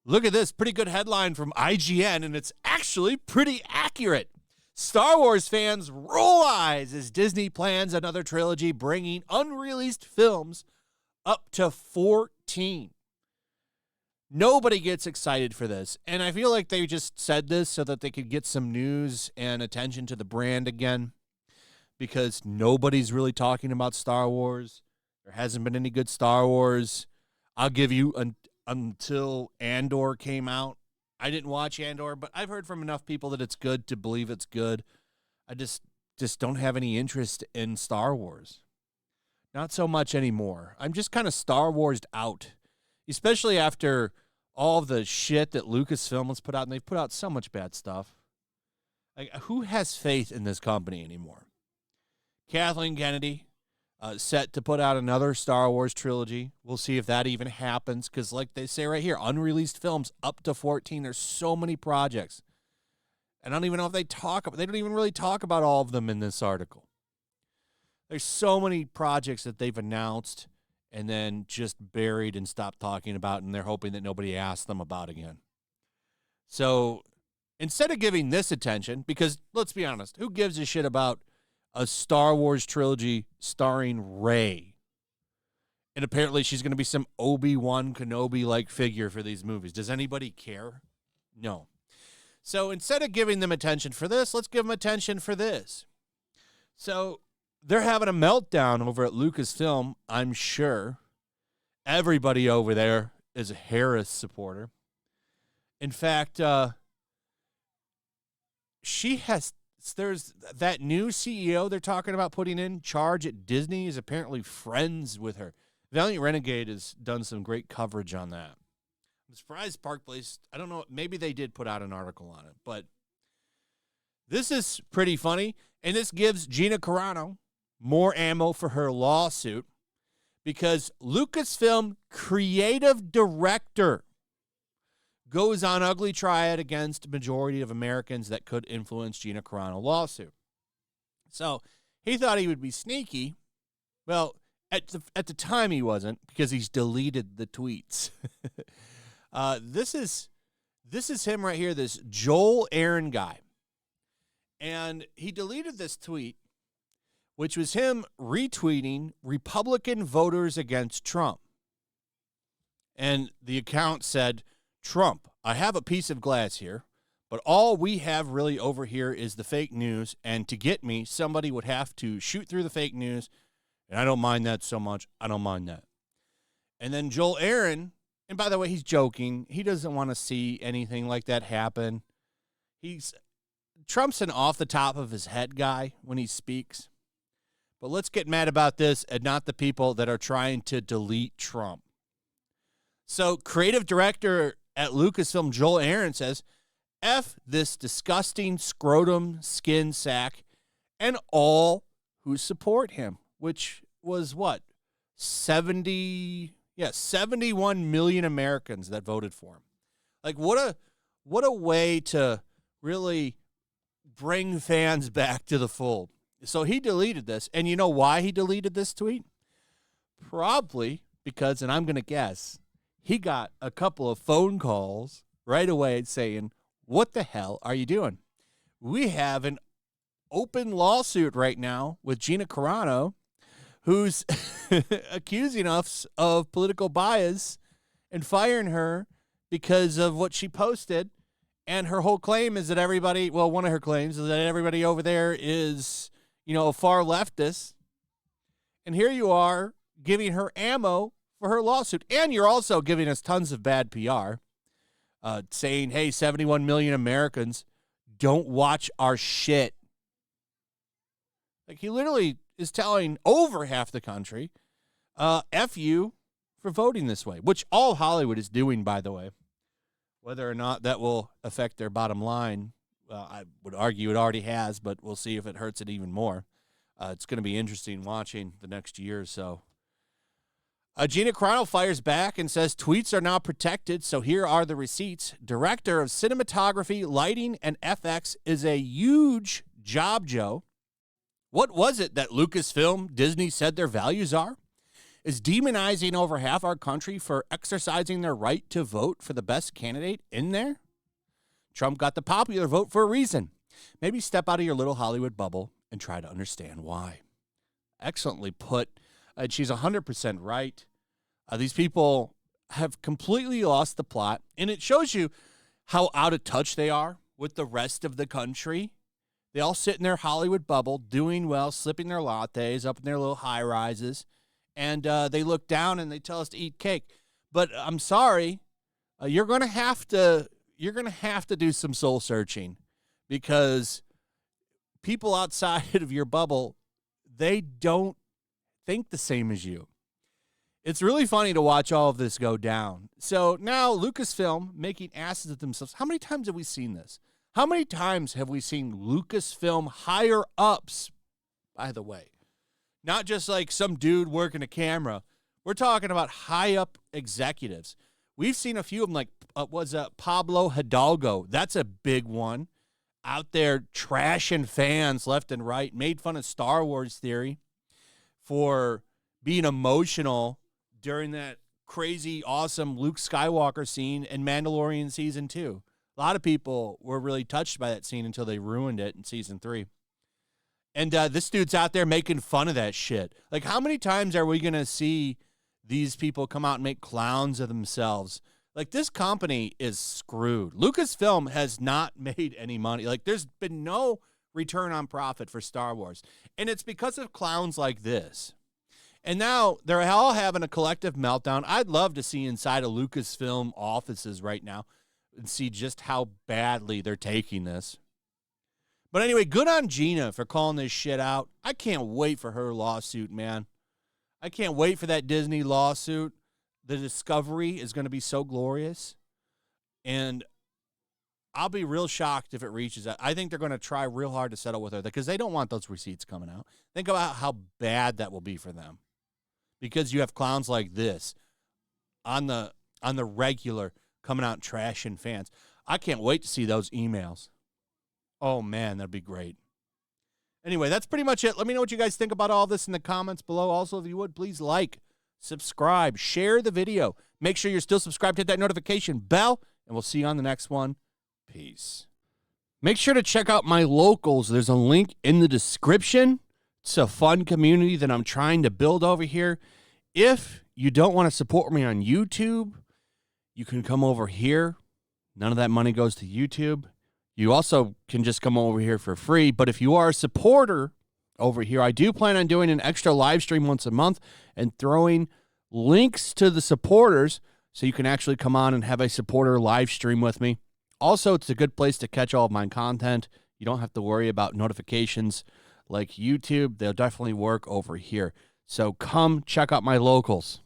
Look at this pretty good headline from IGN, and it's actually pretty accurate. Star Wars fans roll eyes as Disney plans another trilogy, bringing unreleased films up to 14. Nobody gets excited for this, and I feel like they just said this so that they could get some news and attention to the brand again, because nobody's really talking about Star Wars. There hasn't been any good Star Wars. I'll give you until Andor came out. I didn't watch Andor, but I've heard from enough people that it's good to believe it's good. I just don't have any interest in Star Wars. Not so much anymore. I'm just kind of Star Warsed out, especially after all the shit that Lucasfilm has put out, and they've put out so much bad stuff. Like, who has faith in this company anymore? Kathleen Kennedy, set to put out another Star Wars trilogy. We'll see if that even happens, because like they say right here, unreleased films up to 14. There's so many projects. I don't even know if they don't even really talk about all of them in this article. There's so many projects that they've announced and then just buried and stopped talking about, and they're hoping that nobody asks them about again. So instead of giving this attention, because let's be honest, who gives a shit about a Star Wars trilogy starring Rey? And apparently she's going to be some Obi-Wan Kenobi-like figure for these movies. Does anybody care? No. So instead of giving them attention for this, let's give them attention for this. So they're having a meltdown over at Lucasfilm, I'm sure. Everybody over there is a Harris supporter. In fact, there's that new CEO they're talking about putting in charge at Disney is apparently friends with her. Valiant Renegade has done some great coverage on that. I'm surprised Park Place, I don't know, maybe they did put out an article on it, but this is pretty funny, and this gives Gina Carano more ammo for her lawsuit, because Lucasfilm creative director goes on ugly triad against majority of Americans that could influence Gina Carano lawsuit. So he thought he would be sneaky. Well, at the time he wasn't, because he's deleted the tweets. This is him right here, this Joel Aaron guy. And he deleted this tweet, which was him retweeting Republican voters against Trump. And the account said, Trump, I have a piece of glass here, but all we have really over here is the fake news, and to get me, somebody would have to shoot through the fake news, and I don't mind that so much. I don't mind that. And then Joel Aaron, and by the way, he's joking. He doesn't want to see anything like that happen. Trump's an off the top of his head guy when he speaks. But let's get mad about this and not the people that are trying to delete Trump. So creative director at Lucasfilm, Joel Aaron, says, F this disgusting scrotum skin sack and all who support him, which was what? 71 million Americans that voted for him. Like, what a way to really bring fans back to the fold. So he deleted this. And you know why he deleted this tweet? Probably because, and I'm going to guess, he got a couple of phone calls right away saying, what the hell are you doing? We have an open lawsuit right now with Gina Carano, who's accusing us of political bias and firing her because of what she posted. And her whole claim is that one of her claims is that everybody over there is, a far leftist. And here you are giving her ammo for her lawsuit. And you're also giving us tons of bad PR, saying, hey, 71 million Americans don't watch our shit. Like, he literally is telling over half the country, F you for voting this way, which all Hollywood is doing, by the way. Whether or not that will affect their bottom line, I would argue it already has, but we'll see if it hurts it even more. It's going to be interesting watching the next year or so. Gina Carano fires back and says tweets are now protected, so here are the receipts. Director of cinematography, lighting, and FX is a huge job, Joe. What was it that Lucasfilm, Disney said their values are? Is demonizing over half our country for exercising their right to vote for the best candidate in there? Trump got the popular vote for a reason. Maybe step out of your little Hollywood bubble and try to understand why. Excellently put. And she's 100% right. These people have completely lost the plot, and it shows you how out of touch they are with the rest of the country. They all sit in their Hollywood bubble, doing well, sipping their lattes up in their little high rises, and they look down and they tell us to eat cake. But I'm sorry, you're going to have to do some soul searching, because people outside of your bubble, they don't think the same as you. It's really funny to watch all of this go down. So now Lucasfilm making asses of themselves. How many times have we seen this? How many times have we seen Lucasfilm higher ups, by the way? Not just like some dude working a camera. We're talking about high up executives. We've seen a few of them, like Pablo Hidalgo. That's a big one. Out there trashing fans left and right. Made fun of Star Wars theory for being emotional during that crazy, awesome Luke Skywalker scene in Mandalorian Season 2. A lot of people were really touched by that scene until they ruined it in Season 3. And this dude's out there making fun of that shit. Like, how many times are we going to see these people come out and make clowns of themselves? Like, this company is screwed. Lucasfilm has not made any money. Like, there's been no return on profit for Star Wars. And it's because of clowns like this. And now they're all having a collective meltdown. I'd love to see inside of Lucasfilm offices right now and see just how badly they're taking this. But anyway, good on Gina for calling this shit out. I can't wait for her lawsuit, man. I can't wait for that Disney lawsuit. The discovery is going to be so glorious. And I'll be real shocked if it reaches that. I think they're going to try real hard to settle with her because they don't want those receipts coming out. Think about how bad that will be for them. Because you have clowns like this on the regular coming out and trashing fans. I can't wait to see those emails. Oh, man, that'd be great. Anyway, that's pretty much it. Let me know what you guys think about all this in the comments below. Also, if you would, please like, subscribe, share the video. Make sure you're still subscribed, hit that notification bell, and we'll see you on the next one. Peace. Make sure to check out my locals. There's a link in the description. It's a fun community that I'm trying to build over here. If you don't want to support me on YouTube, you can come over here. None of that money goes to YouTube. You also can just come over here for free. But if you are a supporter over here, I do plan on doing an extra live stream once a month and throwing links to the supporters so you can actually come on and have a supporter live stream with me. Also, it's a good place to catch all of my content. You don't have to worry about notifications like YouTube. They'll definitely work over here. So come check out my locals.